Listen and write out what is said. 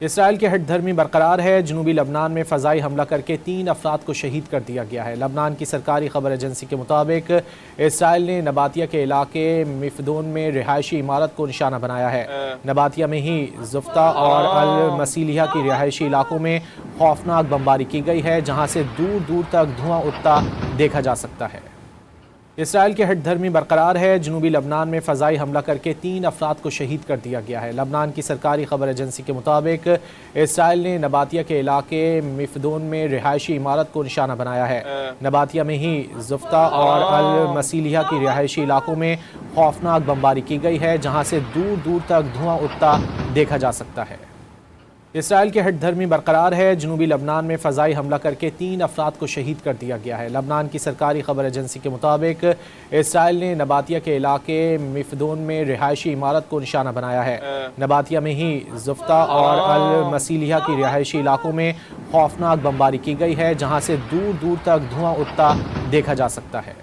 اسرائیل کی ہٹ دھرمی برقرار ہے۔ جنوبی لبنان میں فضائی حملہ کر کے 3 افراد کو شہید کر دیا گیا ہے۔ لبنان کی سرکاری خبر ایجنسی کے مطابق اسرائیل نے نباتیہ کے علاقے مفدون میں رہائشی عمارت کو نشانہ بنایا ہے۔ نباتیہ میں ہی زفتہ اور المسیلیہ کی رہائشی علاقوں میں خوفناک بمباری کی گئی ہے، جہاں سے دور دور تک دھواں اٹھتا دیکھا جا سکتا ہے۔ اسرائیل کی ہٹ دھرمی برقرار ہے۔ جنوبی لبنان میں فضائی حملہ کر کے 3 افراد کو شہید کر دیا گیا ہے۔ لبنان کی سرکاری خبر ایجنسی کے مطابق اسرائیل نے نباتیہ کے علاقے مفدون میں رہائشی عمارت کو نشانہ بنایا ہے۔ نباتیہ میں ہی زفتہ اور المسیلیہ کی رہائشی علاقوں میں خوفناک بمباری کی گئی ہے، جہاں سے دور دور تک دھواں اٹھتا دیکھا جا سکتا ہے۔ اسرائیل کی ہٹ دھرمی برقرار ہے۔ جنوبی لبنان میں فضائی حملہ کر کے 3 افراد کو شہید کر دیا گیا ہے۔ لبنان کی سرکاری خبر ایجنسی کے مطابق اسرائیل نے نباتیہ کے علاقے مفدون میں رہائشی عمارت کو نشانہ بنایا ہے۔ نباتیہ میں ہی زفتہ اور المسیلیہ کی رہائشی علاقوں میں خوفناک بمباری کی گئی ہے، جہاں سے دور دور تک دھواں اٹھتا دیکھا جا سکتا ہے۔